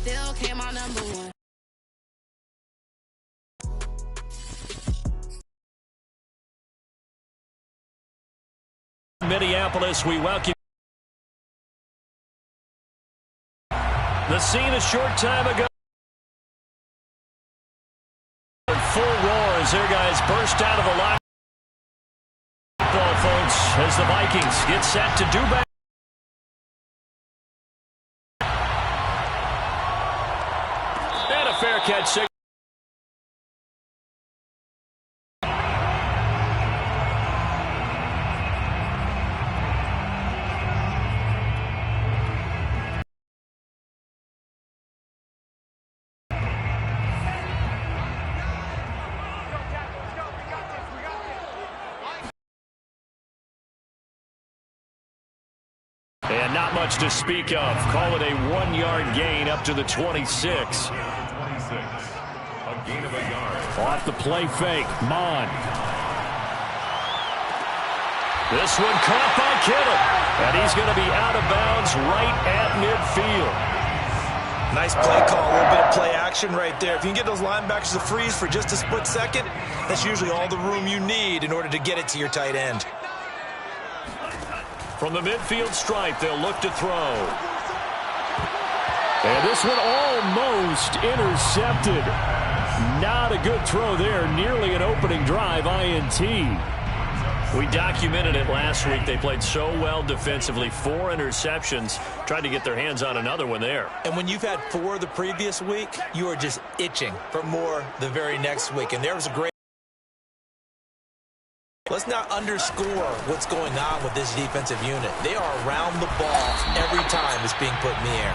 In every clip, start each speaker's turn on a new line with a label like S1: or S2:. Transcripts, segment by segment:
S1: still came out number one.
S2: Minneapolis, we welcome. The scene a short time ago. Full roar as their guys burst out of the line. Ball, folks, as the Vikings get set to do battle. And a fair catch signal. And not much to speak of. Call it a 1-yard gain up to the 26. A gain of a yard. Off the play fake. Mon. This one caught by Kittle. And he's going to be out of bounds right at midfield.
S3: Nice play call, a little bit of play action right there. If you can get those linebackers to freeze for just a split second, that's usually all the room you need in order to get it to your tight end.
S2: From the midfield stripe, they'll look to throw. And this one almost intercepted. Not a good throw there. Nearly an opening drive INT. We documented it last week. They played so well defensively. 4 interceptions. Tried to get their hands on another one there.
S3: And when you've had 4 the previous week, you are just itching for more the very next week. And there was a great... Let's not underscore what's going on with this defensive unit. They are around the ball every time it's being put in the air.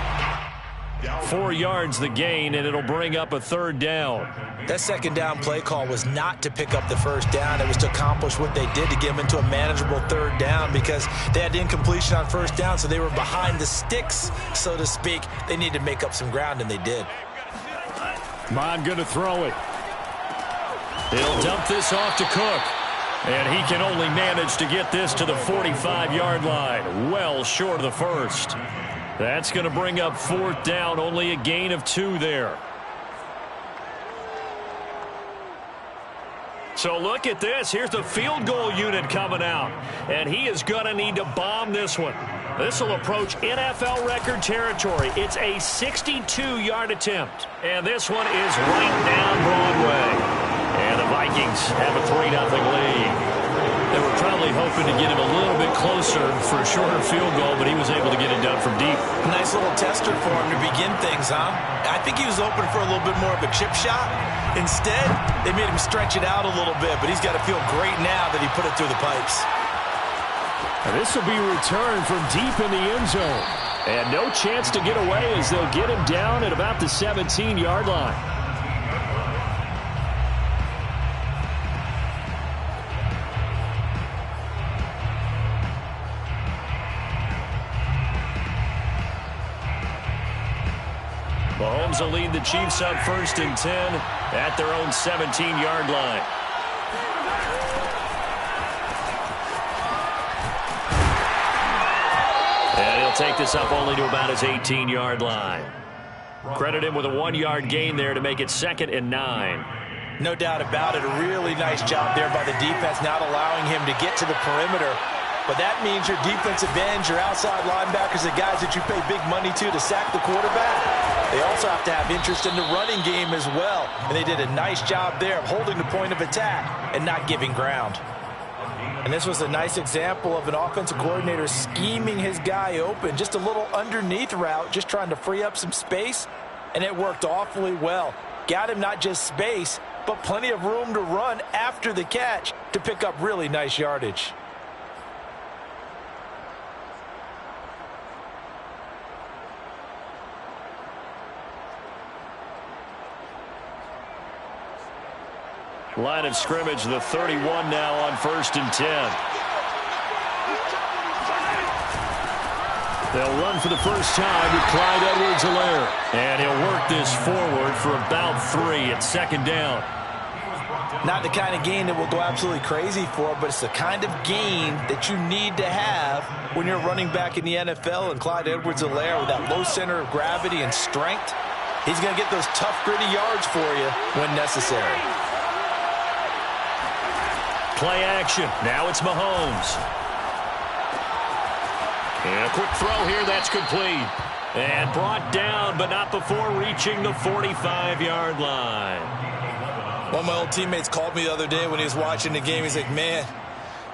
S2: 4 yards the gain, and it'll bring up a 3rd down.
S3: That 2nd down play call was not to pick up the 1st down. It was to accomplish what they did to get them into a manageable 3rd down because they had the incompletion on 1st down, so they were behind the sticks, so to speak. They needed to make up some ground, and they did.
S2: Mon going to throw it. He'll dump this off to Cook. And he can only manage to get this to the 45-yard line. Well short of the 1st. That's going to bring up 4th down. Only a gain of 2 there. So look at this. Here's the field goal unit coming out. And he is going to need to bomb this one. This will approach NFL record territory. It's a 62-yard attempt. And this one is right down Broadway. And the Vikings have a 3-0 lead. They were probably hoping to get him a little bit closer for a shorter field goal, but he was able to get it done from deep.
S3: Nice little tester for him to begin things, huh? I think he was open for a little bit more of a chip shot. Instead, they made him stretch it out a little bit, but he's got to feel great now that he put it through the pipes.
S2: And this will be returned from deep in the end zone. And no chance to get away as they'll get him down at about the 17-yard line. Mahomes will lead the Chiefs up 1st and 10 at their own 17-yard line. And he'll take this up only to about his 18-yard line. Credit him with a 1-yard gain there to make it 2nd and 9.
S3: No doubt about it. A really nice job there by the defense, not allowing him to get to the perimeter. But that means your defensive ends, your outside linebackers, the guys that you pay big money to sack the quarterback, they also have to have interest in the running game as well. And they did a nice job there of holding the point of attack and not giving ground. And this was a nice example of an offensive coordinator scheming his guy open. Just a little underneath route, just trying to free up some space. And it worked awfully well. Got him not just space, but plenty of room to run after the catch to pick up really nice yardage.
S2: Line of scrimmage, the 31 now on 1st and 10. They'll run for the first time with Clyde Edwards-Helaire. And he'll work this forward for about 3 at 2nd down.
S3: Not the kind of gain that will go absolutely crazy for, but it's the kind of gain that you need to have when you're running back in the NFL. And Clyde Edwards-Helaire with that low center of gravity and strength, He's going to get those tough, gritty yards for you when necessary.
S2: Play action. Now it's Mahomes. And a quick throw here. That's complete. And brought down, but not before reaching the 45-yard line.
S3: One of my old teammates called me the other day when he was watching the game. He's like, man,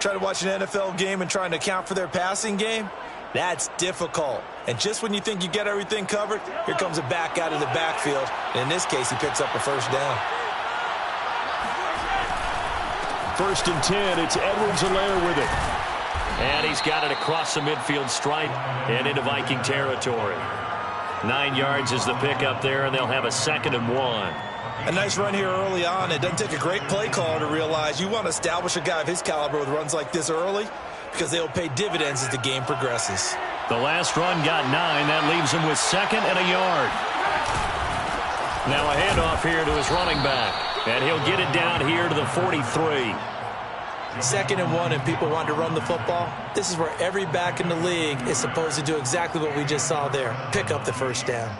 S3: trying to watch an NFL game and trying to account for their passing game? That's difficult. And just when you think you get everything covered, here comes a back out of the backfield. And in this case, he picks up a first down.
S2: 1st and 10. It's Edwards-Helaire with it. And he's got it across the midfield stripe and into Viking territory. 9 yards is the pickup there, and they'll have a 2nd and 1.
S3: A nice run here early on. It doesn't take a great play caller to realize you want to establish a guy of his caliber with runs like this early because they will pay dividends as the game progresses.
S2: The last run got 9. That leaves him with 2nd and a yard. Now a handoff here to his running back, and he'll get it down here to the 43.
S3: 2nd and 1, and people want to run the football. This is where every back in the league is supposed to do exactly what we just saw there. Pick up the first down.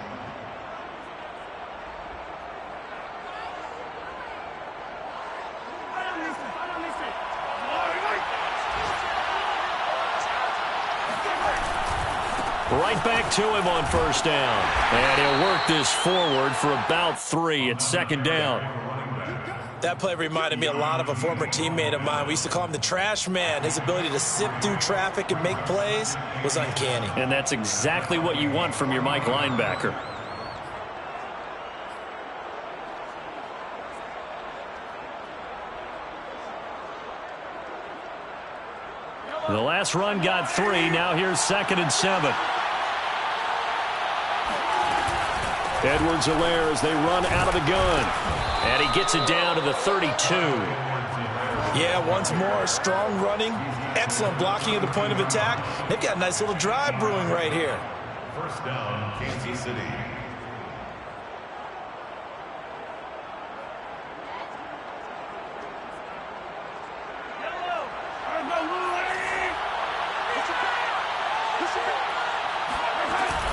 S2: Right back to him on 1st down. And he'll work this forward for about 3 at 2nd down.
S3: That play reminded me a lot of a former teammate of mine. We used to call him the trash man. His ability to sift through traffic and make plays was uncanny.
S2: And that's exactly what you want from your Mike linebacker. The last run got 3. Now here's 2nd and 7. Edwards-Helaire as they run out of the gun. And he gets it down to the 32.
S3: Yeah, once more, strong running, excellent blocking at the point of attack. They've got a nice little drive brewing right here.
S1: 1st down, Kansas City.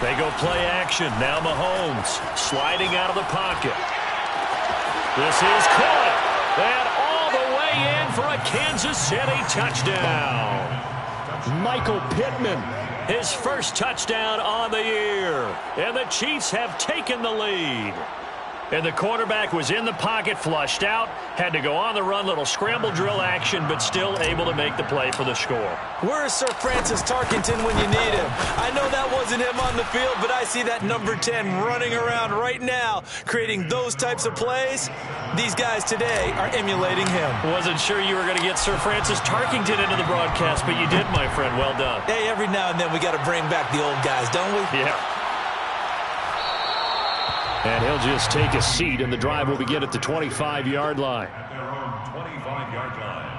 S2: They go play action. Now Mahomes sliding out of the pocket. This is caught. And all the way in for a Kansas City touchdown. Michael Pittman, his first touchdown on the year. And the Chiefs have taken the lead. And the quarterback was in the pocket, flushed out, had to go on the run, little scramble drill action, but still able to make the play for the score.
S3: Where's Sir Francis Tarkenton when you need him? I know that wasn't him on the field, but I see that number 10 running around right now, creating those types of plays. These guys today are emulating him.
S2: Wasn't sure you were going to get Sir Francis Tarkenton into the broadcast, but you did, my friend. Well done.
S3: Hey, every now and then we got to bring back the old guys, don't we?
S2: Yeah. And he'll just take a seat, and the drive will begin at the 25-yard line.
S1: Their own 25-yard line.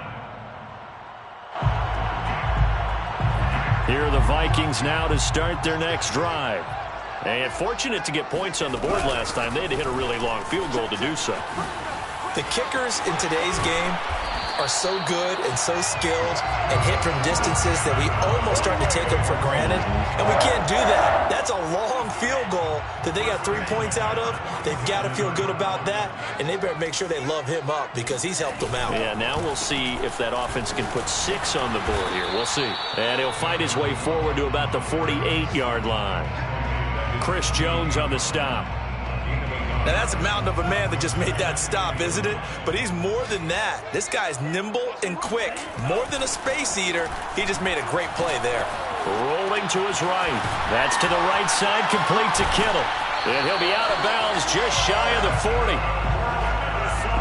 S2: Here are the Vikings now to start their next drive. And fortunate to get points on the board last time. They had to hit a really long field goal to do so.
S3: The kickers in today's game are so good and so skilled and hit from distances that we almost start to take them for granted. And we can't do that. That's a long field goal that they got 3 points out of. They've got to feel good about that, and they better make sure they love him up because he's helped them out.
S2: Yeah, now we'll see if that offense can put 6 on the board here. We'll see. And he'll fight his way forward to about the 48-yard line. Chris Jones on the stop.
S3: Now, that's a mountain of a man that just made that stop, isn't it? But he's more than that. This guy's nimble and quick. More than a space eater, he just made a great play there.
S2: Rolling to his right. That's to the right side, complete to Kittle. And he'll be out of bounds just shy of the 40.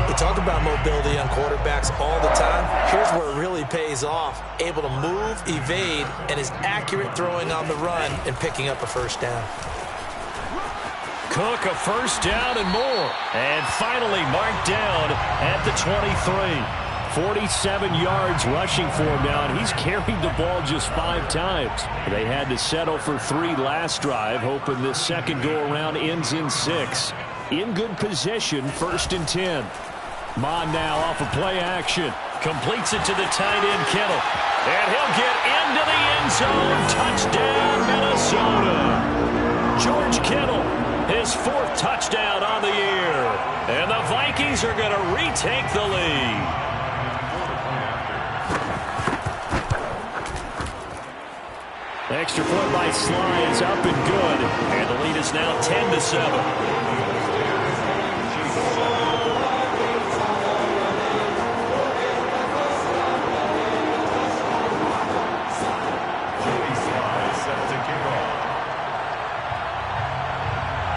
S3: We talk about mobility on quarterbacks all the time. Here's where it really pays off. Able to move, evade, and is accurate throwing on the run and picking up a first down.
S2: Cook, a first down and more. And finally marked down at the 23. 47 yards rushing for him now, and he's carried the ball just 5 times. They had to settle for 3 last drive, hoping this second go-around ends in 6. In good position, 1st and 10. Mon now off of play action. Completes it to the tight end, Kittle. And he'll get into the end zone. Touchdown, Minnesota. George Kittle his 4th touchdown on the year. And the Vikings are going to retake the lead. Extra point by Sly is up and good. And the lead is now 10-7.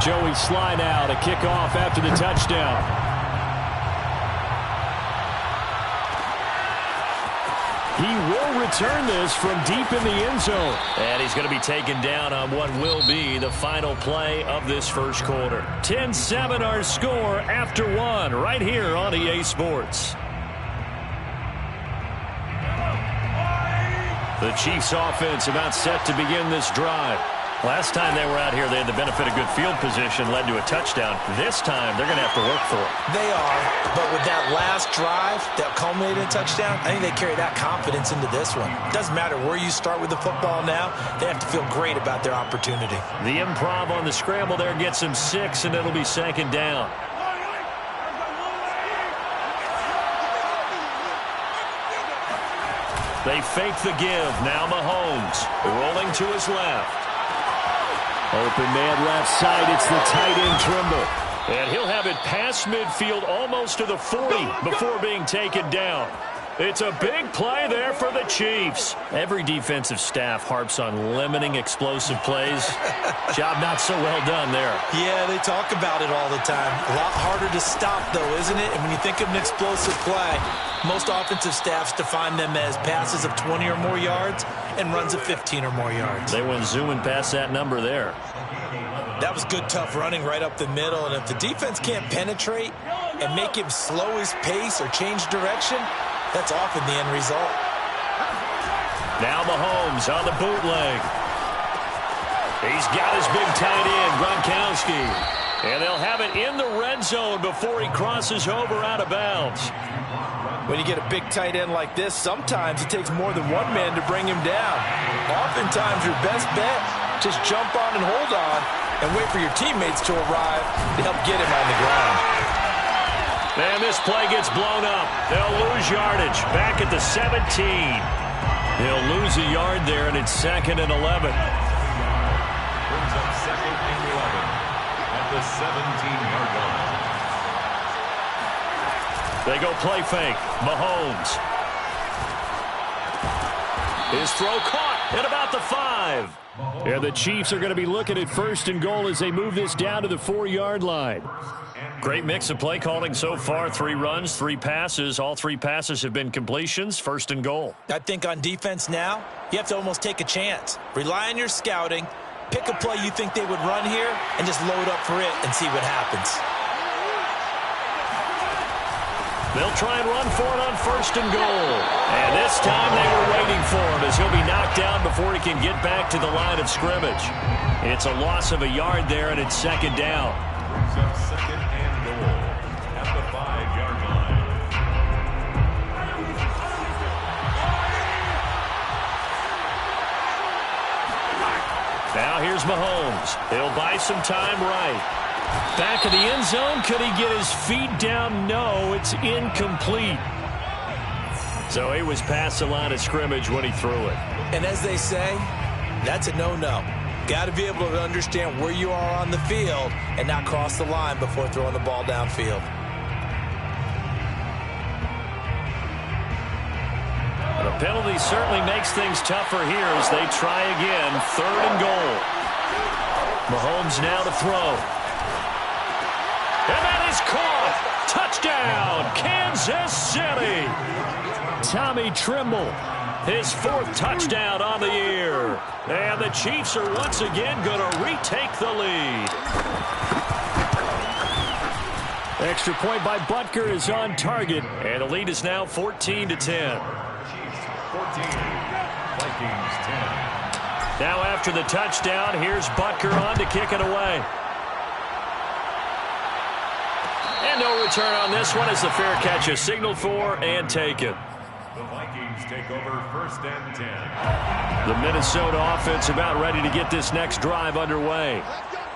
S2: Joey Sly now to kick off after the touchdown. He will return this from deep in the end zone. And he's going to be taken down on what will be the final play of this first quarter. 10-7 our score after 1 right here on EA Sports. The Chiefs offense about set to begin this drive. Last time they were out here, they had the benefit of good field position, led to a touchdown. This time, they're going to have to work for it.
S3: They are, but with that last drive that culminated in a touchdown, I think they carry that confidence into this one. It doesn't matter where you start with the football now. They have to feel great about their opportunity. The
S2: improv on the scramble there gets them 6, and it'll be 2nd down. They fake the give. Now Mahomes rolling to his left. Open man left side. It's the tight end Trimble. And he'll have it past midfield almost to the 40 before being taken down. It's a big play there for the Chiefs. Every defensive staff harps on limiting explosive plays. Job not so well done there.
S3: Yeah, they talk about it all the time. A lot harder to stop, though, isn't it? And when you think of an explosive play, most offensive staffs define them as passes of 20 or more yards and runs of 15 or more yards.
S2: They went zooming past that number there.
S3: That was good, tough running right up the middle. And if the defense can't penetrate and make him slow his pace or change direction, that's often the end result.
S2: Now Mahomes on the bootleg. He's got his big tight end, Gronkowski. And they'll have it in the red zone before he crosses over out of bounds.
S3: When you get a big tight end like this, sometimes it takes more than one man to bring him down. Oftentimes, your best bet, just jump on and hold on and wait for your teammates to arrive to help get him on the ground.
S2: And this play gets blown up. They'll lose yardage back at the 17. They'll lose a yard there, and it's 2nd and 11.
S1: Brings up 2nd and 11 at the 17-yard line.
S2: They go play fake. Mahomes. His throw caught at about the 5. And the Chiefs are going to be looking at 1st and goal as they move this down to the 4-yard line. Great mix of play calling so far. 3 runs, 3 passes. All 3 passes have been completions. 1st and goal.
S3: I think on defense now, you have to almost take a chance. Rely on your scouting. Pick a play you think they would run here and just load up for it and see what happens.
S2: They'll try and run for it on 1st and goal. And this time they were waiting for him as he'll be knocked down before he can get back to the line of scrimmage. It's a loss of a yard there, and it's 2nd down.
S1: Brings up 2nd and goal at the 5-yard line.
S2: Now here's Mahomes. He'll buy some time right. Back of the end zone. Could he get his feet down? No, it's incomplete. So he was past the line of scrimmage when he threw it.
S3: And as they say, that's a no-no. Got to be able to understand where you are on the field and not cross the line before throwing the ball downfield.
S2: The penalty certainly makes things tougher here as they try again. 3rd and goal. Mahomes now to throw. And that is caught. Touchdown, Kansas City. Tommy Trimble, his 4th touchdown on the year. And the Chiefs are once again going to retake the lead. Extra point by Butker is on target. And the lead is now 14-10.
S1: Chiefs 14, Vikings 10.
S2: Now after the touchdown, here's Butker on to kick it away. And no return on this one as the fair catch is signaled for and taken.
S1: The Vikings take over 1st and 10.
S2: The Minnesota offense about ready to get this next drive underway.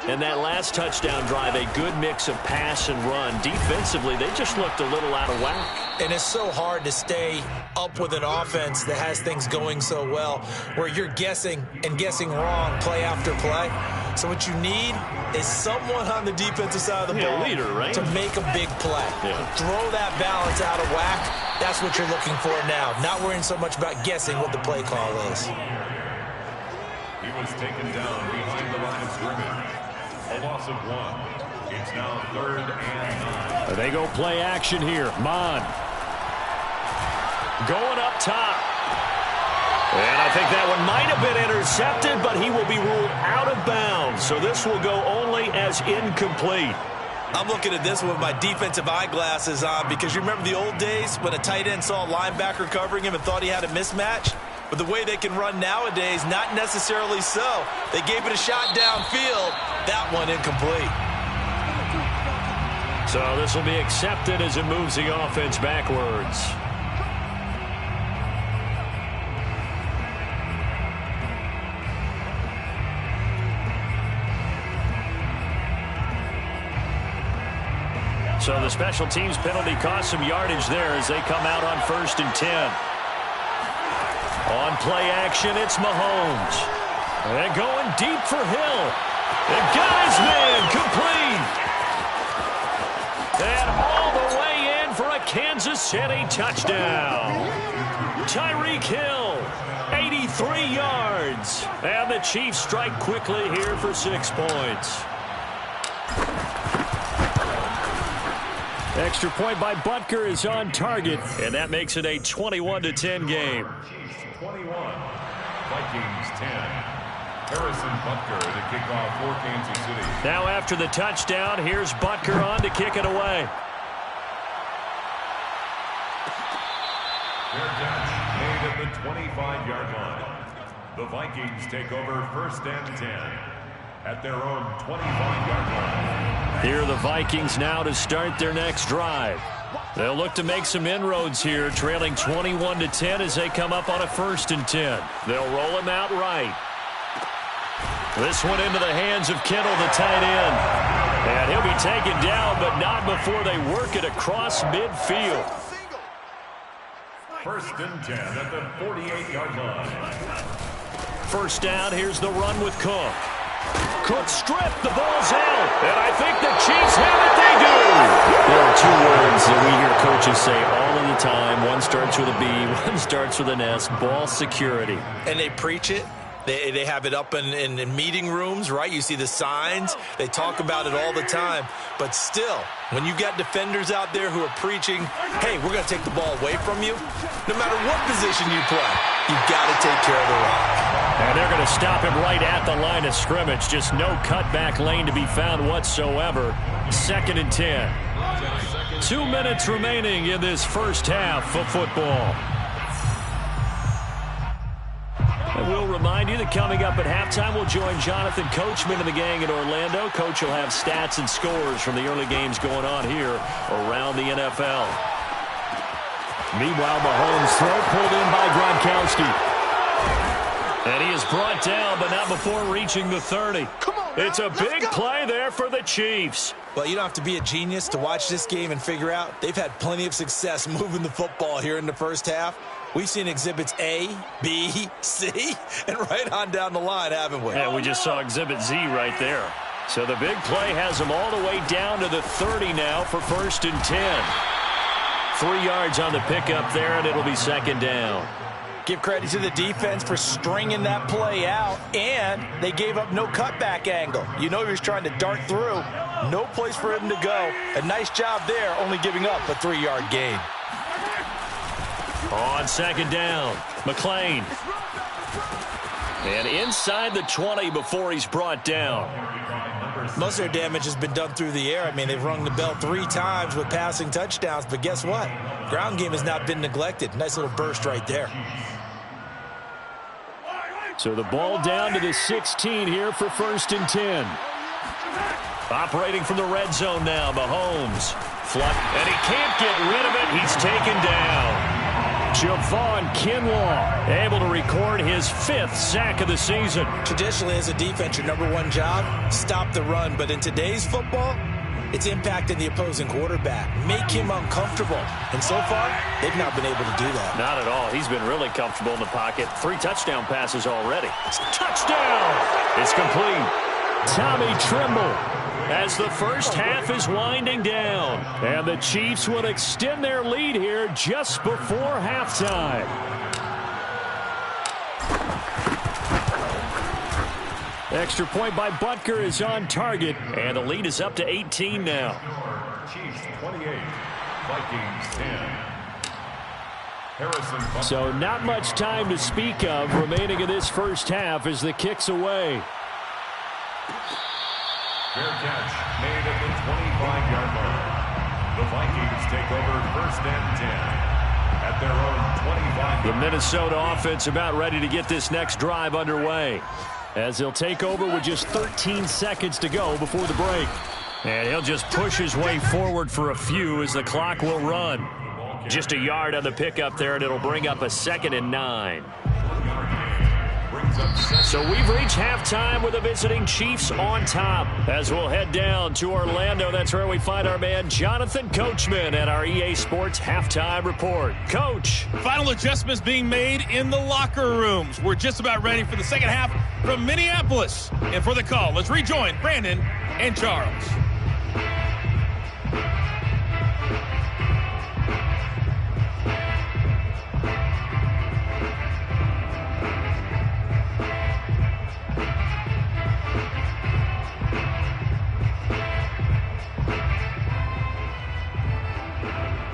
S2: And that last touchdown drive, a good mix of pass and run. Defensively, they just looked a little out of whack.
S3: And it's so hard to stay up with an offense that has things going so well, where you're guessing and guessing wrong play after play. So what you need is someone on the defensive side of the ball
S2: leader, right?
S3: to make a big play.
S2: Yeah.
S3: Throw that balance out of whack. That's what you're looking for now. Not worrying so much about guessing what the play call is.
S1: He was taken down behind the line of scrimmage. A loss of 1. It's now 3rd and 9.
S2: They go play action here. Mon going up top. And I think that one might have been intercepted, but he will be ruled out of bounds. So this will go only as incomplete.
S3: I'm looking at this with my defensive eyeglasses on because you remember the old days when a tight end saw a linebacker covering him and thought he had a mismatch? But the way they can run nowadays, not necessarily so. They gave it a shot downfield. That one incomplete.
S2: So this will be accepted as it moves the offense backwards. So the special teams penalty cost some yardage there as they come out on 1st and 10. On play action, it's Mahomes. And going deep for Hill. And got his man complete. And all the way in for a Kansas City touchdown. Tyreek Hill, 83 yards. And the Chiefs strike quickly here for 6 points. Extra point by Butker is on target, and that makes it a 21-10 game.
S1: 21. Vikings 10. Harrison Butker to kick off for Kansas City.
S2: Now after the touchdown, here's Butker on to kick it away.
S1: Fair catch made at the 25-yard line. The Vikings take over 1st and 10 at their own 25-yard line.
S2: Here are the Vikings now to start their next drive. They'll look to make some inroads here, trailing 21-10 as they come up on a 1st and 10. They'll roll him out right. This one into the hands of Kittle, the tight end. And he'll be taken down, but not before they work it across midfield.
S1: 1st and 10 at the 48-yard line.
S2: 1st down, here's the run with Cook. Cook stripped, the ball's out, and I think the Chiefs have it, they do! There are 2 words that we hear coaches say all of the time. One starts with a B, one starts with an S, ball security.
S3: And they preach it. They have it up in meeting rooms, right? You see the signs. They talk about it all the time. But still, when you got defenders out there who are preaching, hey, we're going to take the ball away from you, no matter what position you play, you've got to take care of the rock.
S2: And they're going to stop him right at the line of scrimmage. Just no cutback lane to be found whatsoever. 2nd and 10. 2 minutes remaining in this first half of football. And we'll remind you that coming up at halftime, we'll join Jonathan Coachman and the gang in Orlando. Coach will have stats and scores from the early games going on here around the NFL. Meanwhile, Mahomes' throw pulled in by Gronkowski. And he is brought down, but not before reaching the 30. It's a big play there for the Chiefs.
S3: Well, you don't have to be a genius to watch this game and figure out they've had plenty of success moving the football here in the first half. We've seen exhibits A, B, C, and right on down the line, haven't we?
S2: Yeah, we just saw exhibit Z right there. So the big play has them all the way down to the 30 now for 1st and 10. 3 yards on the pickup there, and it'll be 2nd down.
S3: Give credit to the defense for stringing that play out, and they gave up no cutback angle. You know he was trying to dart through. No place for him to go. A nice job there, only giving up a 3-yard gain.
S2: On 2nd down, McLean. And inside the 20 before he's brought down.
S3: Most of their damage has been done through the air. I mean, they've rung the bell 3 times with passing touchdowns, but guess what? Ground game has not been neglected. Nice little burst right there.
S2: So the ball down to the 16 here for 1st and 10. Operating from the red zone now, Mahomes. And he can't get rid of it. He's taken down. Javon Kinlaw able to record his 5th sack of the season.
S3: Traditionally, as a defense, your number one job, stop the run. But in today's football, it's impacting the opposing quarterback. Make him uncomfortable. And so far, they've not been able to do that.
S2: Not at all. He's been really comfortable in the pocket. 3 touchdown passes already. Touchdown! It's complete. Tommy Tremble as the first half is winding down. And the Chiefs will extend their lead here just before halftime. Extra point by Butker is on target, and the lead is up to 18 now.
S1: Chiefs 28, Vikings 10. Harrison.
S2: So not much time to speak of remaining in this first half as the kick's away.
S1: Fair catch made at the 25-yard line. The Vikings take over first and 10 at their own 25.
S2: The Minnesota offense about ready to get this next drive underway, as he'll take over with just 13 seconds to go before the break. And he'll just push his way forward for a few as the clock will run. Just a yard on the pickup there, and it'll bring up a 2nd and 9. So we've reached halftime with the visiting Chiefs on top. As we'll head down to Orlando, that's where we find our man Jonathan Coachman at our EA Sports Halftime Report. Coach.
S4: Final adjustments being made in the locker rooms. We're just about ready for the second half from Minneapolis. And for the call, let's rejoin Brandon and Charles.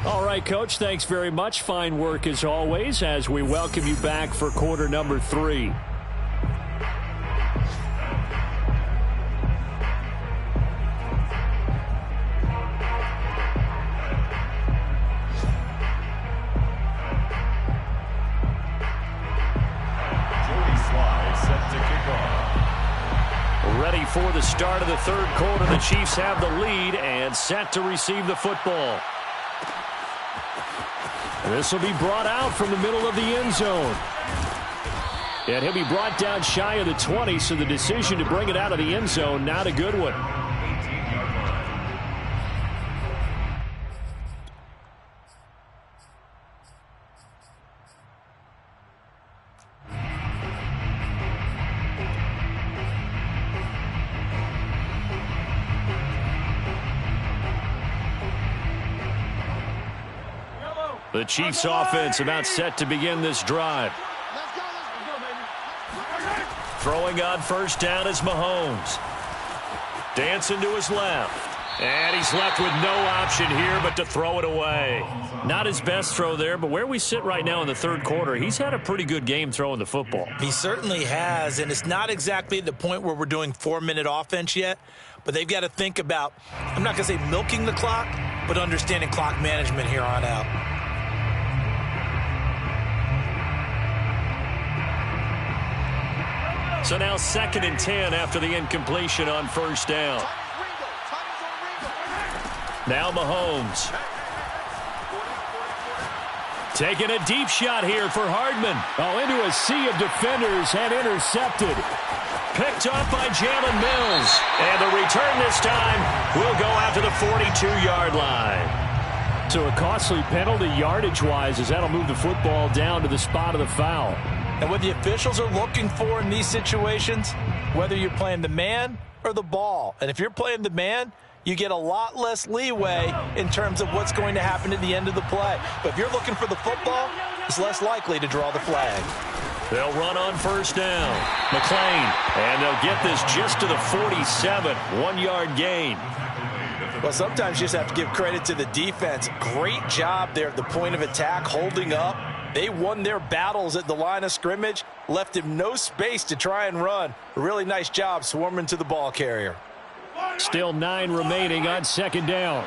S2: All right, Coach, thanks very much. Fine work as always as we welcome you back for quarter number 3. Ready for the start of the third quarter. The Chiefs have the lead and set to receive the football. This will be brought out from the middle of the end zone. And he'll be brought down shy of the 20, so the decision to bring it out of the end zone, not a good one. The Chiefs offense about set to begin this drive. Throwing on first down is Mahomes. Dancing to his left. And he's left with no option here but to throw it away. Not his best throw there, but where we sit right now in the third quarter, he's had a pretty good game throwing the football.
S3: He certainly has, and it's not exactly the point where we're doing 4-minute offense yet, but they've got to think about, I'm not going to say milking the clock, but understanding clock management here on out.
S2: So now 2nd and 10 after the incompletion on first down. Now Mahomes. Taking a deep shot here for Hardman. Oh, into a sea of defenders and intercepted. Picked up by Jalen Mills. And the return this time will go out to the 42-yard line. So a costly penalty yardage-wise as that'll move the football down to the spot of the foul.
S3: And what the officials are looking for in these situations, whether you're playing the man or the ball, and if you're playing the man, you get a lot less leeway in terms of what's going to happen at the end of the play. But if you're looking for the football, it's less likely to draw the flag.
S2: They'll run on first down. McLean, and they'll get this just to the 47, 1-yard gain.
S3: Well, sometimes you just have to give credit to the defense. Great job there at the point of attack, holding up. They won their battles at the line of scrimmage, left him no space to try and run. A really nice job swarming to the ball carrier.
S2: Still 9 remaining on second down.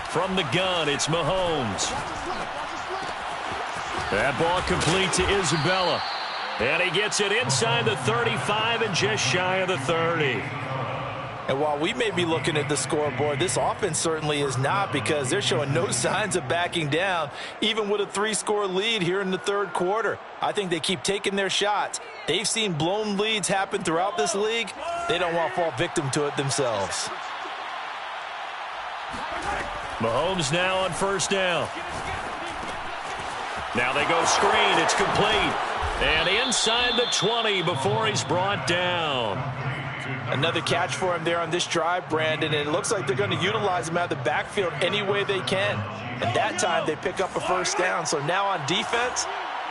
S2: From the gun, it's Mahomes. That ball complete to Isabella. And he gets it inside the 35 and just shy of the 30.
S3: And while we may be looking at the scoreboard, this offense certainly is not, because they're showing no signs of backing down, even with a 3-score lead here in the third quarter. I think they keep taking their shots. They've seen blown leads happen throughout this league. They don't want to fall victim to it themselves.
S2: Mahomes now on first down. Now they go screen. It's complete. And inside the 20 before he's brought down.
S3: Another catch for him there on this drive, Brandon, and it looks like they're going to utilize him out of the backfield any way they can. And that time they pick up a first down. So now on defense,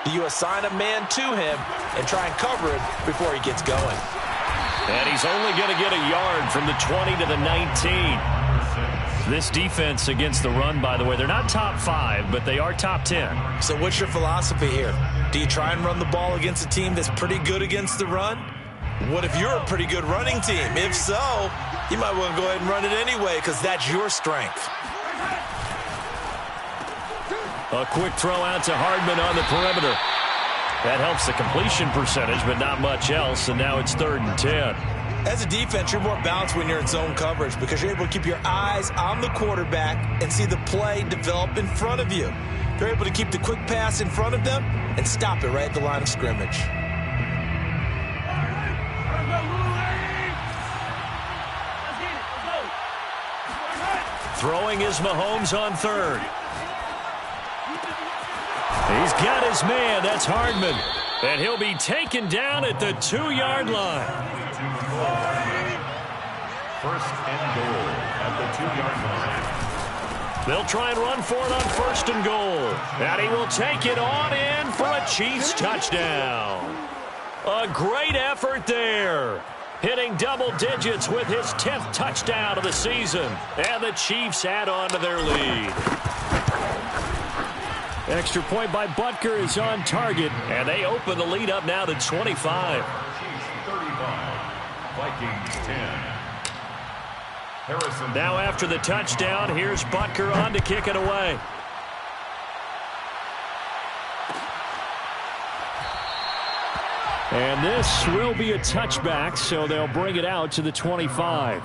S3: do you assign a man to him and try and cover him before he gets going?
S2: And he's only going to get a yard from the 20 to the 19. This defense against the run, by the way, they're not top 5, but they are top 10.
S3: So what's your philosophy here? Do you try and run the ball against a team that's pretty good against the run? What if you're a pretty good running team? If so, you might want to go ahead and run it anyway, because that's your strength.
S2: A quick throw out to Hardman on the perimeter. That helps the completion percentage, but not much else, and now it's 3rd and 10.
S3: As a defense, you're more balanced when you're in zone coverage, because you're able to keep your eyes on the quarterback and see the play develop in front of you. You're able to keep the quick pass in front of them and stop it right at the line of scrimmage.
S2: Throwing is Mahomes on 3rd. He's got his man. That's Hardman. And he'll be taken down at the 2-yard line.
S1: First and goal at the 2-yard line.
S2: They'll try and run for it on 1st and goal. And he will take it on in for a Chiefs touchdown. A great effort there. Hitting double digits with his 10th touchdown of the season. And the Chiefs add on to their lead. Extra point by Butker is on target. And they open the lead up now to 25.
S1: Chiefs 35, Vikings 10. Harrison.
S2: Now after the touchdown, here's Butker on to kick it away. And this will be a touchback, so they'll bring it out to the 25.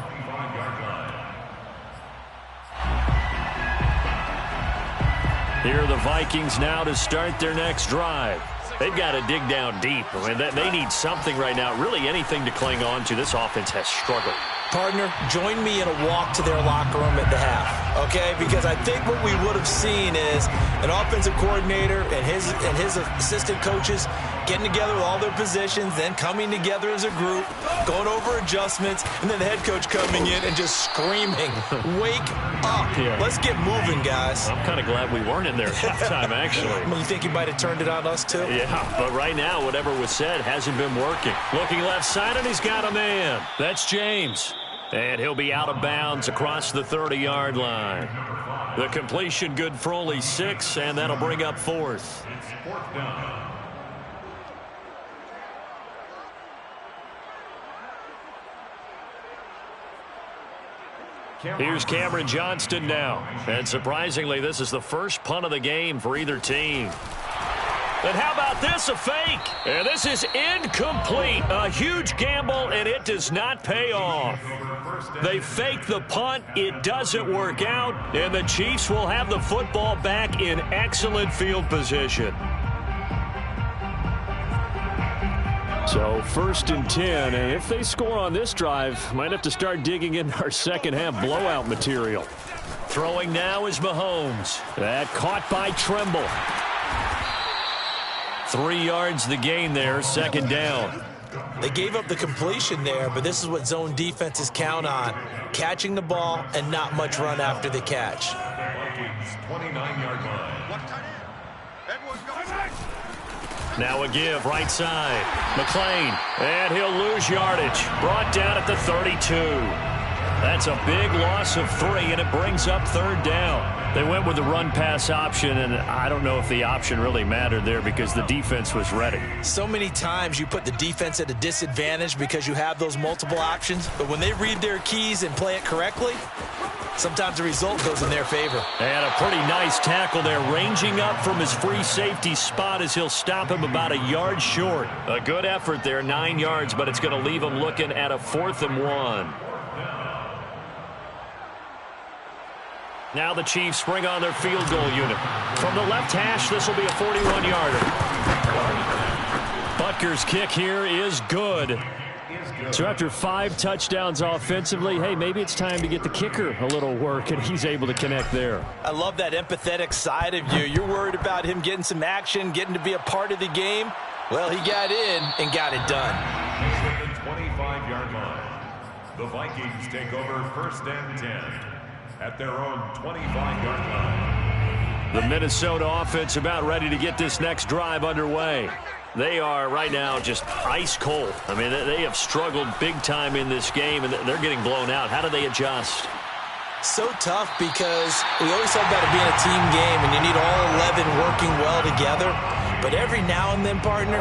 S2: Here are the Vikings now to start their next drive. They've got to dig down deep. I mean, they need something right now, really anything to cling on to. This offense has struggled.
S3: Partner, join me in a walk to their locker room at the half, okay? Because I think what we would have seen is an offensive coordinator and his assistant coaches getting together with all their positions, then coming together as a group, going over adjustments, and then the head coach coming in and just screaming, "Wake up. Yeah. Let's get moving, guys."
S2: I'm kind of glad we weren't in there at halftime, actually.
S3: You think you might have turned it on us, too?
S2: Yeah, but right now, whatever was said hasn't been working. Looking left side, and he's got a man. That's James. And he'll be out of bounds across the 30-yard line. The completion good for only 6, and that'll bring up 4th. Here's Cameron Johnston now. And surprisingly, this is the first punt of the game for either team. And how about this, a fake? And this is incomplete. A huge gamble, and it does not pay off. They fake the punt. It doesn't work out, and the Chiefs will have the football back in excellent field position. So 1st and 10, and if they score on this drive, might have to start digging in our second-half blowout material. Throwing now is Mahomes. That caught by Tremble. 3 yards the gain there, 2nd down.
S3: They gave up the completion there, but this is what zone defenses count on. Catching the ball and not much run after the catch.
S1: 29-yard line.
S2: Now a give, right side. McLean, and he'll lose yardage. Brought down at the 32. That's a big loss of 3, and it brings up 3rd down. They went with the run-pass option, and I don't know if the option really mattered there because the defense was ready.
S3: So many times you put the defense at a disadvantage because you have those multiple options, but when they read their keys and play it correctly, sometimes the result goes in their favor.
S2: And a pretty nice tackle there, ranging up from his free safety spot as he'll stop him about a yard short. A good effort there, 9 yards, but it's going to leave him looking at a 4th and 1. Now the Chiefs bring on their field goal unit. From the left hash, this will be a 41-yarder. Butker's kick here is good. So after 5 touchdowns offensively, hey, maybe it's time to get the kicker a little work, and he's able to connect there.
S3: I love that empathetic side of you. You're worried about him getting some action, getting to be a part of the game. Well, he got in and got it done.
S1: At the 25-yard line, the Vikings take over 1st and 10 at their own 25-yard line.
S2: The Minnesota offense about ready to get this next drive underway. They are right now just ice cold. I mean, they have struggled big time in this game, and they're getting blown out. How do they adjust?
S3: So tough because we always talk about it being a team game, and you need all 11 working well together. But every now and then, partner,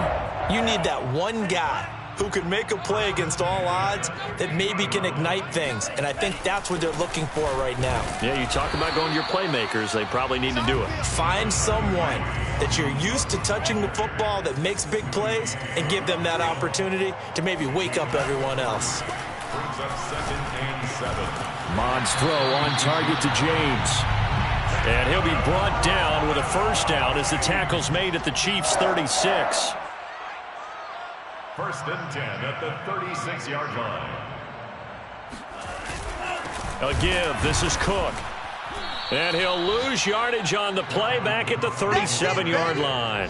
S3: you need that one guy who can make a play against all odds that maybe can ignite things. And I think that's what they're looking for right now.
S2: Yeah, you talk about going to your playmakers. They probably need to do it.
S3: Find someone that you're used to touching the football that makes big plays and give them that opportunity to maybe wake up everyone else.
S1: Brings up 2nd and 7.
S2: Mond's throw on target to James. And he'll be brought down with a first down as the tackle's made at the Chiefs' 36.
S1: 1st and 10 at the 36-yard line.
S2: A give. This is Cook. And he'll lose yardage on the play back at the 37-yard line.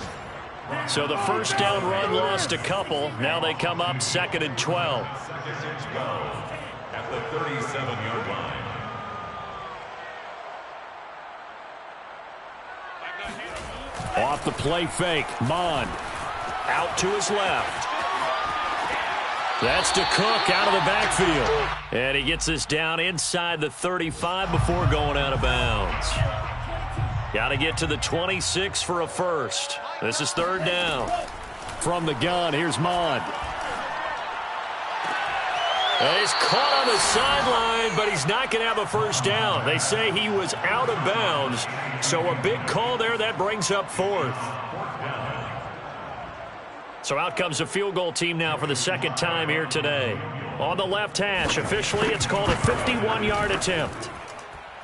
S2: So the first down run lost a couple. Now they come up 2nd and 12.
S1: 2nd and 12 at the 37-yard line.
S2: Off the play fake. Mond out to his left. That's to Cook out of the backfield. And he gets this down inside the 35 before going out of bounds. Got to get to the 26 for a first. This is 3rd down. From the gun, here's Mond. He's caught on the sideline, but he's not going to have a first down. They say he was out of bounds. So a big call there. That brings up 4th. So out comes the field goal team now for the 2nd time here today. On the left hash, officially it's called a 51-yard attempt.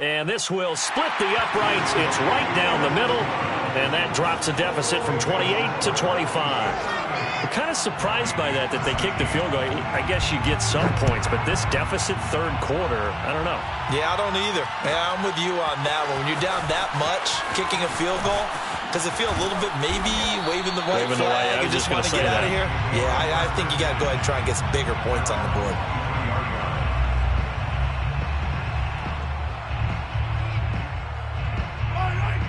S2: And this will split the uprights. It's right down the middle. And that drops a deficit from 28 to 25. We're kind of surprised by that they kicked the field goal. I guess you get some points, but this deficit 3rd quarter, I don't know.
S3: Yeah, I don't either. Yeah, I'm with you on that one. When you're down that much, kicking a field goal, does it feel a little bit maybe waving the white flag and just want to get out of here? Yeah, I think you got to go ahead and try and get some bigger points on the board.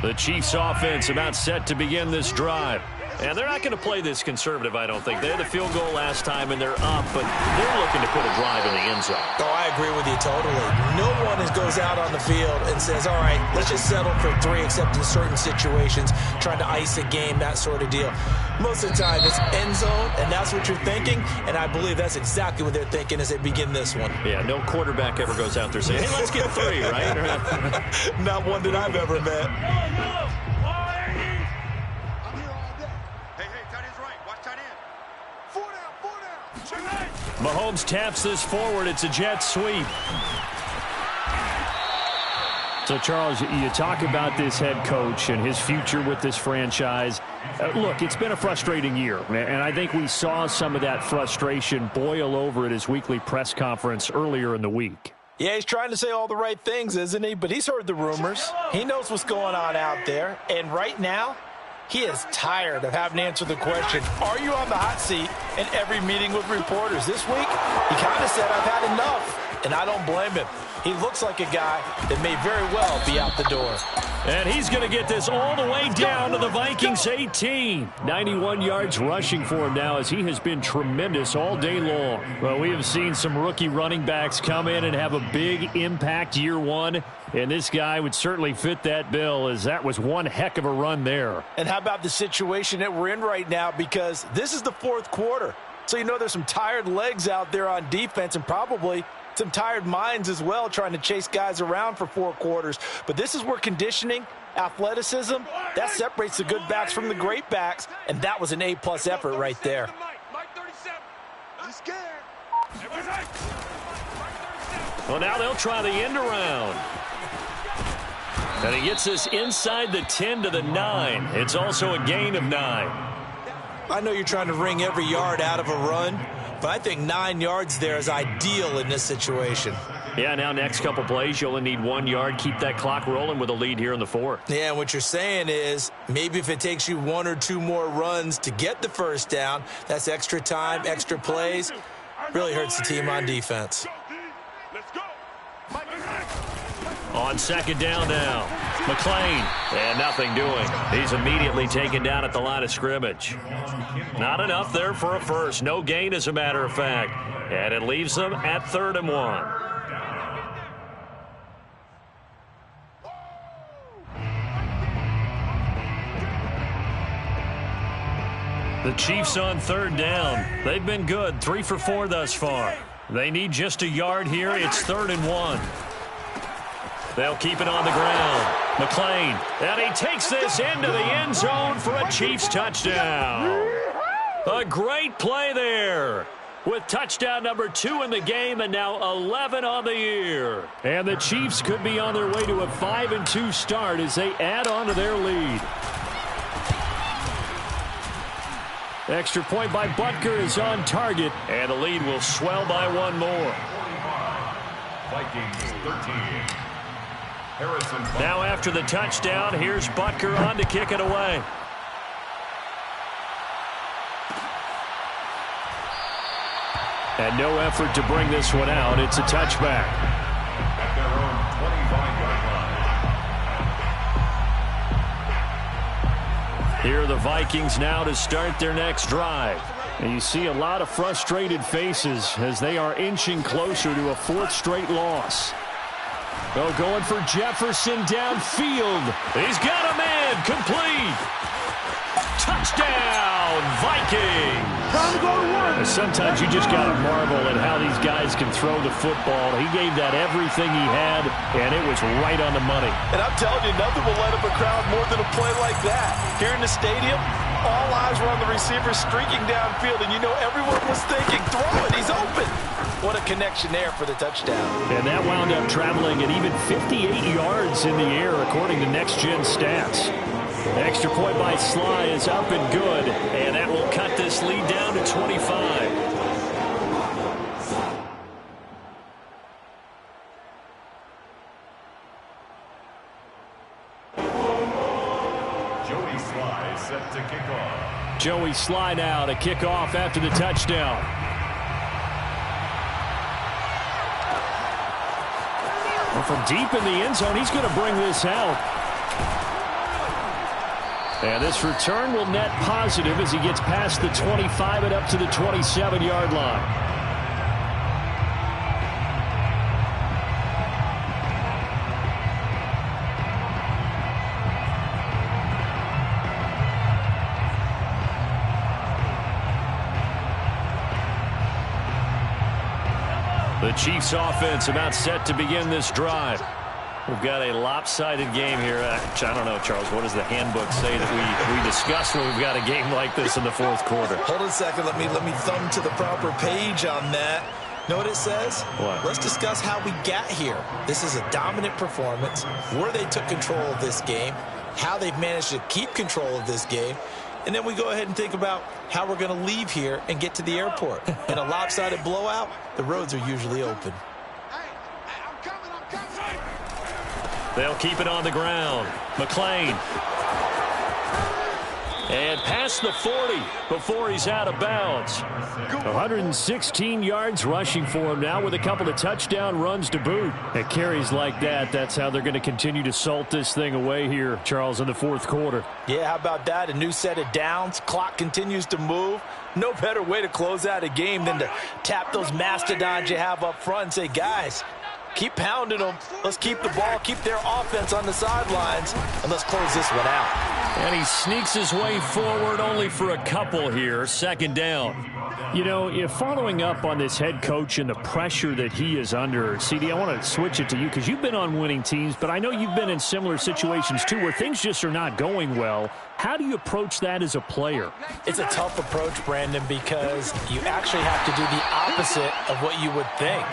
S2: The Chiefs offense about set to begin this drive. And they're not going to play this conservative, I don't think. They had the field goal last time, and they're up, but they're looking to put a drive in the end zone.
S3: Oh, I agree with you totally. No one goes out on the field and says, all right, let's just settle for 3, except in certain situations, trying to ice a game, that sort of deal. Most of the time, it's end zone, and that's what you're thinking, and I believe that's exactly what they're thinking as they begin this one.
S2: Yeah, no quarterback ever goes out there saying, hey, let's get 3, right?
S3: Not one that I've ever met.
S2: Mahomes taps this forward. It's a jet sweep. So, Charles, you talk about this head coach and his future with this franchise. Look, it's been a frustrating year, and I think we saw some of that frustration boil over at his weekly press conference earlier in the week.
S3: Yeah, he's trying to say all the right things, isn't he? But he's heard the rumors. He knows what's going on out there. And right now, he is tired of having to answer the question, are you on the hot seat in every meeting with reporters? This week, he kind of said, I've had enough, and I don't blame him. He looks like a guy that may very well be out the door.
S2: And he's going to get this all the way down to the Vikings 18. 91 yards rushing for him now as he has been tremendous all day long. Well, we have seen some rookie running backs come in and have a big impact year one. And this guy would certainly fit that bill, as that was one heck of a run there.
S3: And how about the situation that we're in right now? Because this is the 4th quarter. So you know there's some tired legs out there on defense and probably some tired minds as well trying to chase guys around for 4 quarters. But this is where conditioning, athleticism, that separates the good backs from the great backs. And that was an A-plus effort right there.
S2: Well, now they'll try the end around. And he gets this inside the 10 to the 9. It's also a gain of 9.
S3: I know you're trying to wring every yard out of a run, but I think 9 yards there is ideal in this situation.
S2: Yeah, now next couple plays, you only need 1 yard. Keep that clock rolling with a lead here in the 4th.
S3: Yeah, and what you're saying is maybe if it takes you 1 or 2 more runs to get the first down, that's extra time, extra plays. Really hurts the team on defense.
S2: On second down now, McClain, and nothing doing. He's immediately taken down at the line of scrimmage. Not enough there for a first. No gain, as a matter of fact. And it leaves them at 3rd and 1. The Chiefs on 3rd down. They've been good, 3 for 4 thus far. They need just a yard here. It's 3rd and 1. They'll keep it on the ground. McClain, and he takes this into the end zone for a Chiefs touchdown. A great play there, with touchdown number 2 in the game and now 11 on the year. And the Chiefs could be on their way to a 5-2 start as they add on to their lead. Extra point by Butker is on target, and the lead will swell by 1 more.
S1: Vikings 13.
S2: Now after the touchdown, here's Butker on to kick it away. And no effort to bring this one out. It's a touchback.
S1: At their own 25-yard line.
S2: Here are the Vikings now to start their next drive. And you see a lot of frustrated faces as they are inching closer to a 4th straight loss. Oh, going for Jefferson downfield. He's got a man. Complete. Touchdown, Vikings.
S5: Time to go to work.
S2: Sometimes you just got to marvel at how these guys can throw the football. He gave that everything he had, and it was right on the money.
S3: And I'm telling you, nothing will light up a crowd more than a play like that. Here in the stadium, all eyes were on the receiver streaking downfield, and you know everyone was thinking, throw it, he's open. What a connection there for the touchdown.
S2: And that wound up traveling at even 58 yards in the air, according to Next Gen Stats. Extra point by Sly is up and good, and that will cut this lead down to 25.
S1: Joey Sly set to kick off.
S2: Joey Sly now to kick off after the touchdown. Well, from deep in the end zone, he's going to bring this out. And this return will net positive as he gets past the 25 and up to the 27-yard line. The Chiefs offense about set to begin this drive. We've got a lopsided game here. I don't know, Charles, what does the handbook say that we discuss when we've got a game like this in the 4th quarter?
S3: Hold on a second. Let me thumb to the proper page on that. Know what it says?
S2: What?
S3: Let's discuss how we got here. This is a dominant performance, where they took control of this game, how they've managed to keep control of this game, and then we go ahead and think about how we're going to leave here and get to the airport. In a lopsided blowout, the roads are usually open.
S2: They'll keep it on the ground. McClain. And past the 40 before he's out of bounds. 116 yards rushing for him now with a couple of touchdown runs to boot. At carries like that, that's how they're going to continue to salt this thing away here, Charles, in the 4th quarter.
S3: Yeah, how about that? A new set of downs. Clock continues to move. No better way to close out a game than to tap those mastodons you have up front and say, guys, keep pounding them. Let's keep the ball, keep their offense on the sidelines, and let's close this one out.
S2: And he sneaks his way forward only for a couple here. 2nd down. You know, if following up on this head coach and the pressure that he is under, CD, I want to switch it to you because you've been on winning teams, but I know you've been in similar situations too where things just are not going well. How do you approach that as a player?
S3: It's a tough approach, Brandon, because you actually have to do the opposite of what you would think.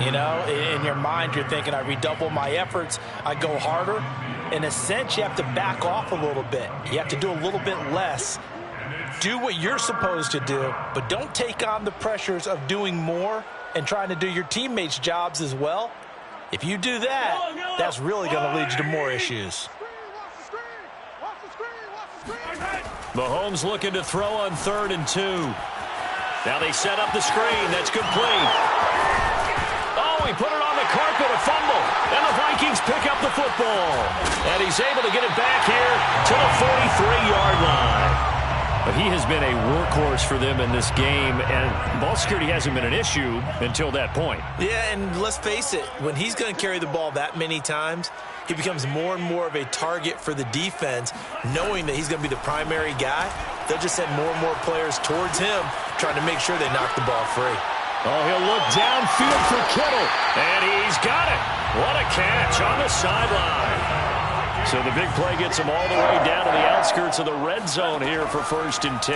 S3: You know, in your mind, you're thinking, I redouble my efforts, I go harder. in a sense, you have to back off a little bit. You have to do a little bit less. Do what you're supposed to do, but don't take on the pressures of doing more and trying to do your teammates' jobs as well. If you do that, that's really going to lead you to more issues.
S2: Mahomes looking to throw on 3rd and 2. Now they set up the screen. That's complete. Oh, he put it on the carpet, a fumble. And the Vikings pick up the football. And he's able to get it back here to the 43-yard line. But he has been a workhorse for them in this game, and ball security hasn't been an issue until that point.
S3: Yeah, and let's face it, when he's going to carry the ball that many times, he becomes more and more of a target for the defense, knowing that he's going to be the primary guy. They'll just send more and more players towards him, trying to make sure they knock the ball free.
S2: Oh, he'll look downfield for Kittle, and he's got it. What a catch on the sideline. So the big play gets him all the way down to the outskirts of the red zone here for 1st and 10.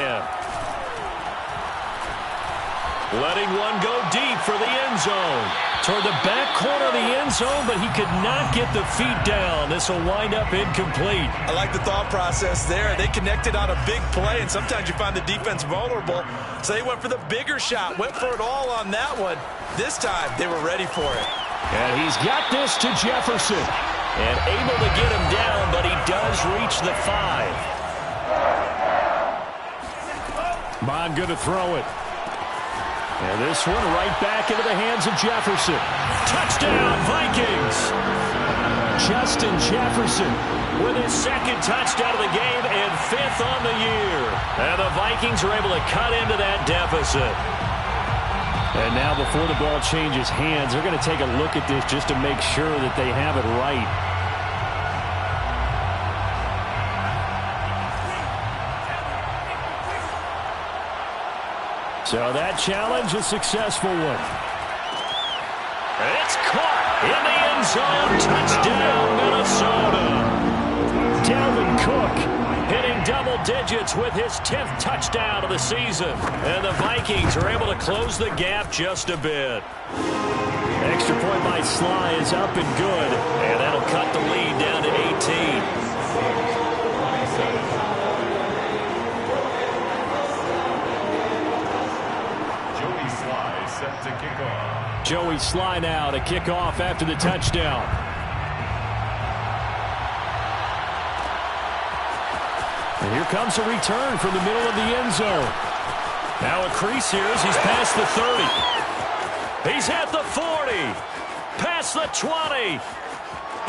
S2: Letting one go deep for the end zone. Toward the back corner of the end zone, but he could not get the feet down. This will wind up incomplete.
S3: I like the thought process there. They connected on a big play, and sometimes you find the defense vulnerable. So they went for the bigger shot, went for it all on that one. This time, they were ready for it.
S2: And he's got this to Jefferson. And able to get him down, but he does reach the 5. Bond going to throw it. And this one right back into the hands of Jefferson. Touchdown, Vikings! Justin Jefferson with his 2nd touchdown of the game and 5th on the year. And the Vikings are able to cut into that deficit. And now before the ball changes hands, they're going to take a look at this just to make sure that they have it right. So that challenge, a successful one. It's caught in the end zone. Touchdown, Minnesota. Dalvin Cook hitting double digits with his 10th touchdown of the season. And the Vikings are able to close the gap just a bit. Extra point by Sly is up and good. And that'll cut the lead down to 18.
S1: Set to kick off.
S2: Joey Sly now to kick off after the touchdown. And here comes a return from the middle of the end zone. Now a crease here as he's past the 30. He's at the 40. Past the 20.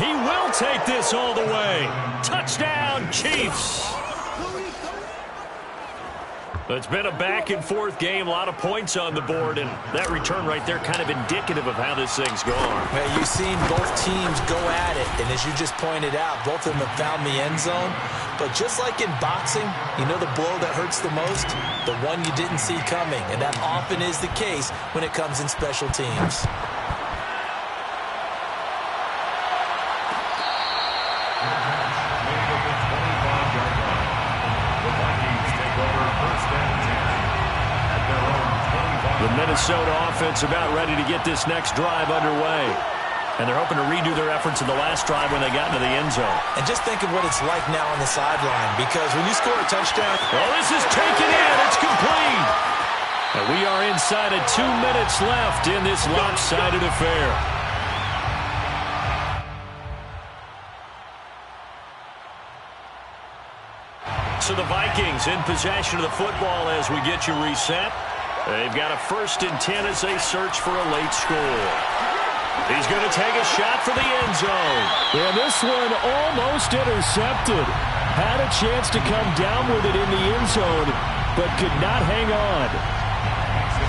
S2: He will take this all the way. Touchdown, Chiefs. It's been a back-and-forth game, a lot of points on the board, and that return right there kind of indicative of how this thing's going.
S3: Well, you've seen both teams go at it, and as you just pointed out, both of them have found the end zone. But just like in boxing, you know the blow that hurts the most? The one you didn't see coming, and that often is the case when it comes in special teams.
S2: The Minnesota offense about ready to get this next drive underway. And they're hoping to redo their efforts in the last drive when they got into the end zone.
S3: And just think of what it's like now on the sideline, because when you score a touchdown...
S2: Oh, this is taken in. It's complete. And we are inside of 2 minutes left in this lopsided affair. So the Vikings in possession of the football as we get you reset. They've got a 1st and 10 as they search for a late score. He's going to take a shot for the end zone. And this one almost intercepted. Had a chance to come down with it in the end zone, but could not hang on.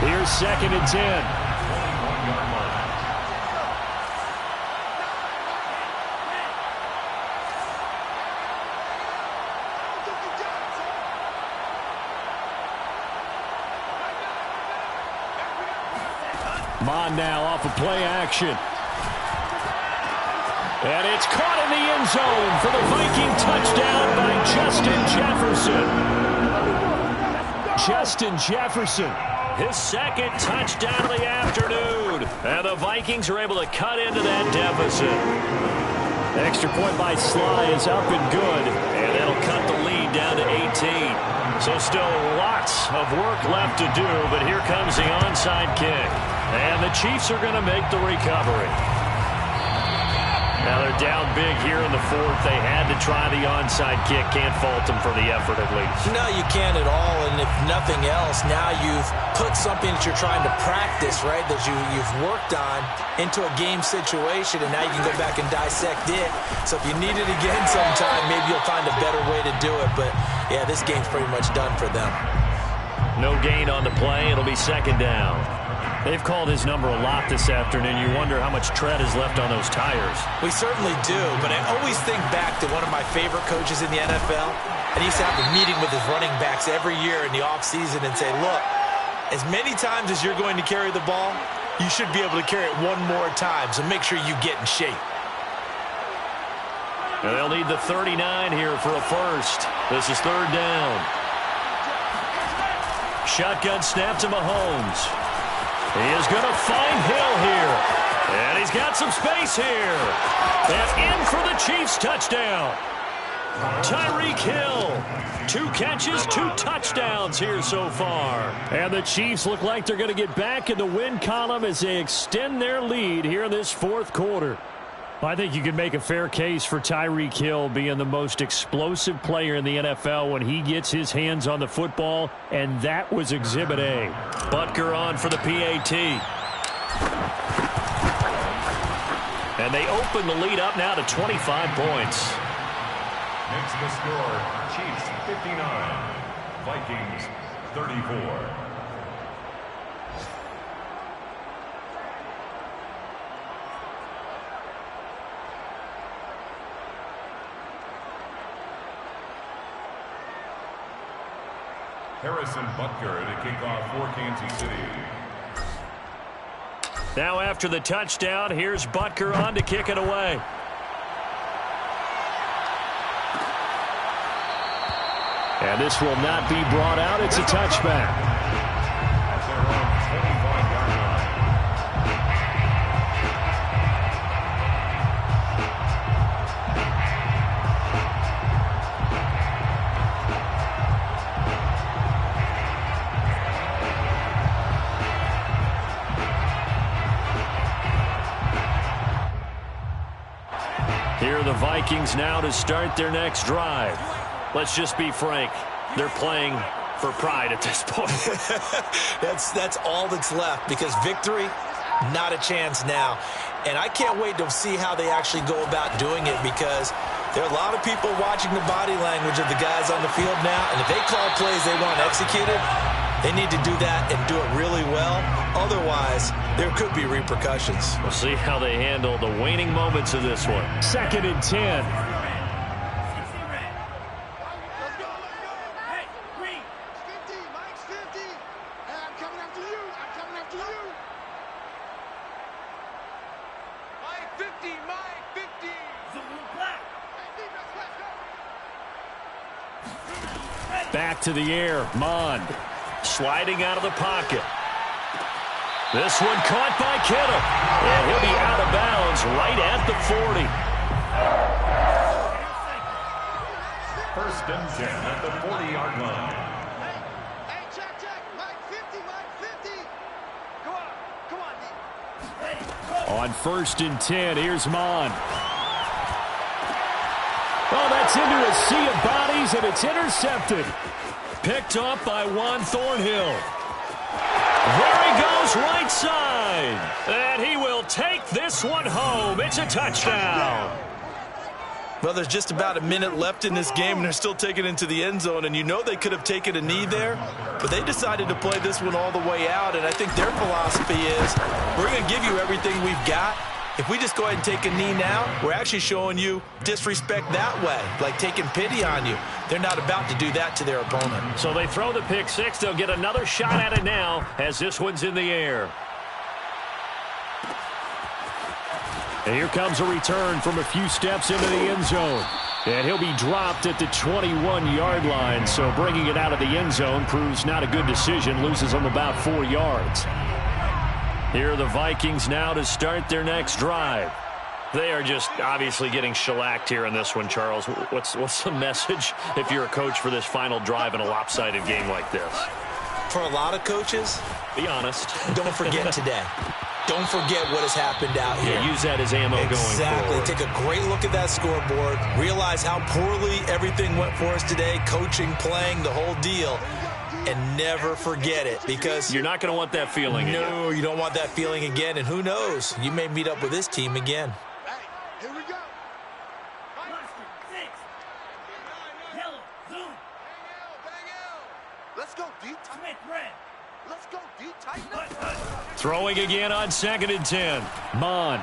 S2: Here's 2nd and 10. Mon now off of play action. And it's caught in the end zone for the Viking touchdown by Justin Jefferson. Justin Jefferson, his 2nd touchdown of the afternoon. And the Vikings are able to cut into that deficit. Extra point by Sly is up and good, and that'll cut the lead down to 18. So still lots of work left to do, but here comes the onside kick. And the Chiefs are going to make the recovery. Now they're down big here in the fourth. They had to try the onside kick. Can't fault them for the effort at least.
S3: No, you can't at all. And if nothing else, now you've put something that you're trying to practice, right, that you've worked on into a game situation, and now you can go back and dissect it. So if you need it again sometime, maybe you'll find a better way to do it. But, yeah, this game's pretty much done for them.
S2: No gain on the play. It'll be second down. They've called his number a lot this afternoon. You wonder how much tread is left on those tires.
S3: We certainly do, but I always think back to one of my favorite coaches in the NFL, and he used to have a meeting with his running backs every year in the offseason and say, look, as many times as you're going to carry the ball, you should be able to carry it one more time, so make sure you get in shape.
S2: Now they'll need the 39 here for a first. This is third down. Shotgun snap to Mahomes. He is going to find Hill here. And he's got some space here. And in for the Chiefs touchdown. Tyreek Hill. 2 catches, 2 touchdowns here so far. And the Chiefs look like they're going to get back in the win column as they extend their lead here in this fourth quarter. I think you can make a fair case for Tyreek Hill being the most explosive player in the NFL when he gets his hands on the football, and that was Exhibit A. Butker on for the PAT. And they open the lead up now to 25 points.
S1: Makes the score Chiefs 59, Vikings 34. Harrison Butker to kick off for Kansas City.
S2: Now after the touchdown, here's Butker on to kick it away. And this will not be brought out. It's a touchback.
S1: At their own 25-yard line.
S2: Here are the Vikings now to start their next drive. Let's just be frank. They're playing for pride at this point.
S3: That's all that's left, because victory, not a chance now. And I can't wait to see how they actually go about doing it, because there are a lot of people watching the body language of the guys on the field now. And if they call plays they want executed, they need to do that and do it really well. Otherwise, there could be repercussions.
S2: We'll see how they handle the waning moments of this one. 2nd and 10. Back to the air, Mond. Sliding out of the pocket. This one caught by Kittle. And he'll be out of bounds right at the 40.
S1: 1st and 10 at the 40-yard line.
S5: Hey, check. Mike 50, Mike 50. Come on.
S2: On 1st and 10, here's Mond. Oh, that's into a sea of bodies, and it's intercepted. Picked up by Juan Thornhill. There he goes, right side. And he will take this one home. It's a touchdown.
S3: Well, there's just about a minute left in this game, and they're still taking it into the end zone. And you know they could have taken a knee there, but they decided to play this one all the way out. And I think their philosophy is, we're going to give you everything we've got. If we just go ahead and take a knee now, we're actually showing you disrespect that way, like taking pity on you. They're not about to do that to their opponent.
S2: So they throw the pick six. They'll get another shot at it now as this one's in the air. And here comes a return from a few steps into the end zone. And he'll be dropped at the 21-yard line. So bringing it out of the end zone proves not a good decision. Loses them about 4 yards. Here are the Vikings now to start their next drive. They are just obviously getting shellacked here in this one, Charles. What's the message if you're a coach for this final drive in a lopsided game like this?
S3: For a lot of coaches,
S2: be honest.
S3: Don't forget today. Don't forget what has happened out here.
S2: Yeah, use that as ammo going forward.
S3: Exactly. Take a great look at that scoreboard. Realize how poorly everything went for us today. Coaching, playing, the whole deal. And never forget it, because
S2: you're not going to want that feeling again.
S3: No, you don't want that feeling again. And who knows? You may meet up with this team again.
S5: Here we go. Let's go deep. Let's go deep tight.
S2: Throwing again on 2nd and 10. Mond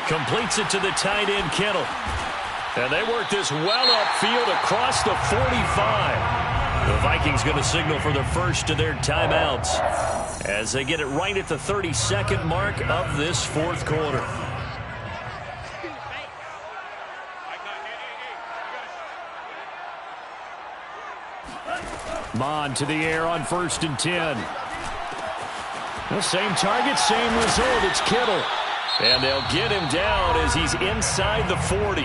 S2: completes it to the tight end, Kittle. And they work this well upfield across the 45. The Vikings going to signal for the first of their timeouts as they get it right at the 32nd mark of this fourth quarter. Mond to the air on 1st and 10. The same target, same result. It's Kittle. And they'll get him down as he's inside the 40.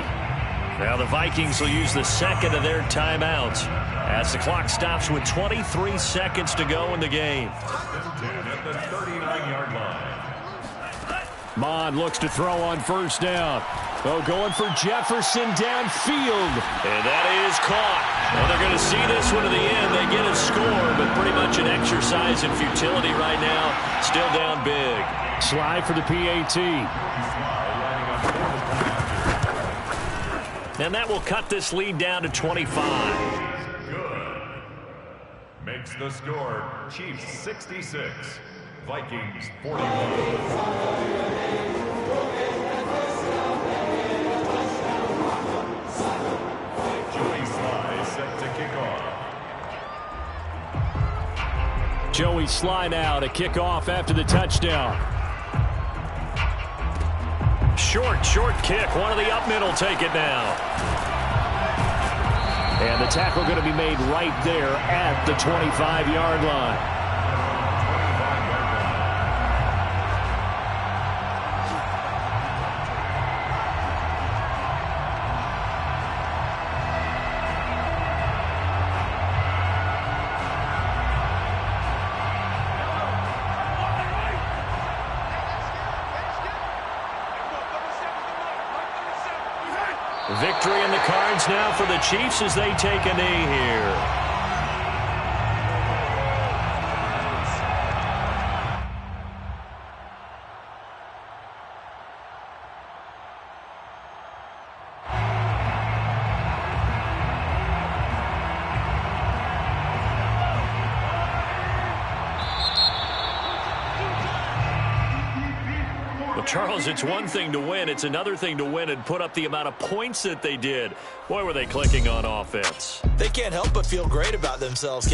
S2: Now the Vikings will use the second of their timeouts as the clock stops with 23 seconds to go in the game.
S1: At the 39-yard line.
S2: Mond looks to throw on 1st down. Oh, going for Jefferson downfield. And that is caught. Well, they're going to see this one to the end. They get a score, but pretty much an exercise in futility right now. Still down big. Slide for the PAT. And that will cut this lead down to 25.
S1: Good. Makes the score Chiefs 66, Vikings 41.
S2: Joey Sly now to kick off after the touchdown. Short kick. One of the up middle take it now. And the tackle going to be made right there at the 25-yard line. Victory in the cards now for the Chiefs as they take a knee here. Charles, it's one thing to win. It's another thing to win and put up the amount of points that they did. Boy, were they clicking on offense.
S3: They can't help but feel great about themselves.